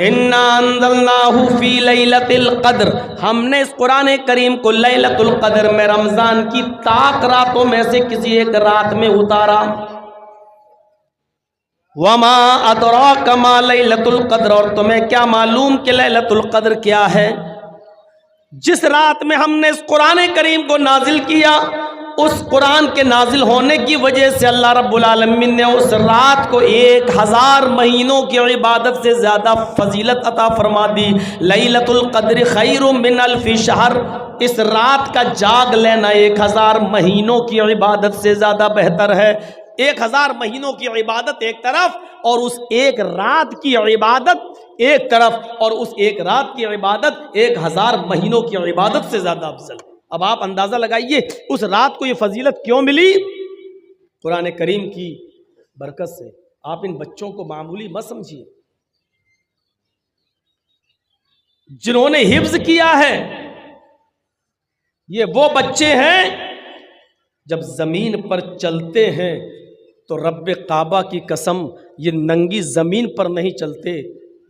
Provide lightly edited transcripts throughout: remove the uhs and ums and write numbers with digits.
انا انزلناہ فی لیلۃ القدر، ہم نے اس قرآن کریم کو لیلۃ القدر میں رمضان کی طاق راتوں میں سے کسی ایک رات میں اتارا۔ وما ادراک ما لیلۃ القدر، اور تمہیں کیا معلوم کہ لیلۃ القدر کیا ہے؟ جس رات میں ہم نے اس قرآن کریم کو نازل کیا، اس قرآن کے نازل ہونے کی وجہ سے اللہ رب العالمین نے اس رات کو 1000 مہینوں کی عبادت سے زیادہ فضیلت عطا فرما دی۔ لیلۃ القدر خیر من الف شہر، اس رات کا جاگ لینا 1000 مہینوں کی عبادت سے زیادہ بہتر ہے۔ 1000 مہینوں کی عبادت ایک طرف، اور اس ایک رات کی عبادت ایک طرف، اور اس ایک رات کی عبادت 1000 مہینوں کی عبادت سے زیادہ افضل۔ اب آپ اندازہ لگائیے اس رات کو یہ فضیلت کیوں ملی؟ قرآن کریم کی برکت سے۔ آپ ان بچوں کو معمولی مت سمجھیے، جنہوں نے حفظ کیا ہے یہ وہ بچے ہیں جب زمین پر چلتے ہیں تو رب کعبہ کی قسم یہ ننگی زمین پر نہیں چلتے،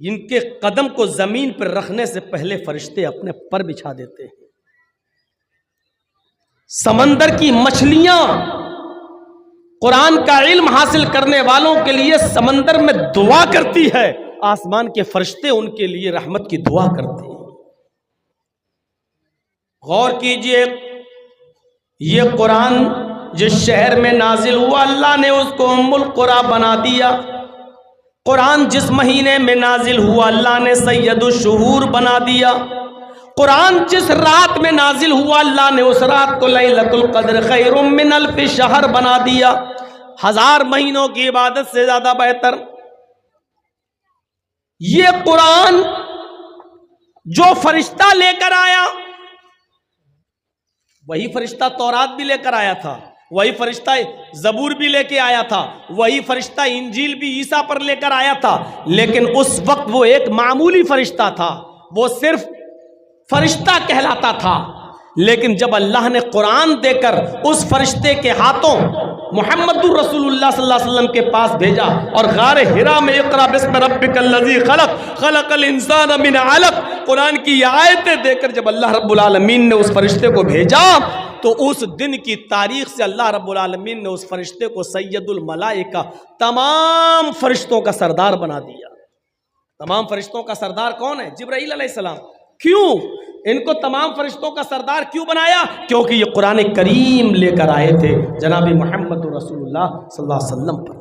ان کے قدم کو زمین پر رکھنے سے پہلے فرشتے اپنے پر بچھا دیتے ہیں۔ سمندر کی مچھلیاں قرآن کا علم حاصل کرنے والوں کے لیے سمندر میں دعا کرتی ہے، آسمان کے فرشتے ان کے لیے رحمت کی دعا کرتے ہیں۔ غور کیجئے، یہ قرآن جس شہر میں نازل ہوا اللہ نے اس کو ام القری بنا دیا۔ قرآن جس مہینے میں نازل ہوا اللہ نے سید الشہور بنا دیا۔ قرآن جس رات میں نازل ہوا اللہ نے اس رات کو لیلۃ القدر خیر من الف شہر بنا دیا، 1000 مہینوں کی عبادت سے زیادہ بہتر۔ یہ قرآن جو فرشتہ لے کر آیا، وہی فرشتہ تورات بھی لے کر آیا تھا، وہی فرشتہ زبور بھی لے کے آیا تھا، وہی فرشتہ انجیل بھی عیسیٰ پر لے کر آیا تھا، لیکن اس وقت وہ ایک معمولی فرشتہ تھا، وہ صرف فرشتہ کہلاتا تھا۔ لیکن جب اللہ نے قرآن دے کر اس فرشتے کے ہاتھوں محمد الرسول اللہ صلی اللہ علیہ وسلم کے پاس بھیجا، اور غار حرا میں اقرا بسم ربک الذی خلق خلق الانسان من علق، قرآن کی یہ آیتیں دے کر جب اللہ رب العالمین نے اس فرشتے کو بھیجا تو اس دن کی تاریخ سے اللہ رب العالمین نے اس فرشتے کو سید الملائکہ، تمام فرشتوں کا سردار بنا دیا۔ تمام فرشتوں کا سردار کون ہے؟ جبرائیل علیہ السلام۔ کیوں ان کو تمام فرشتوں کا سردار کیوں بنایا؟ کیونکہ یہ قرآن کریم لے کر آئے تھے جناب محمد رسول اللہ صلی اللہ علیہ وسلم پر۔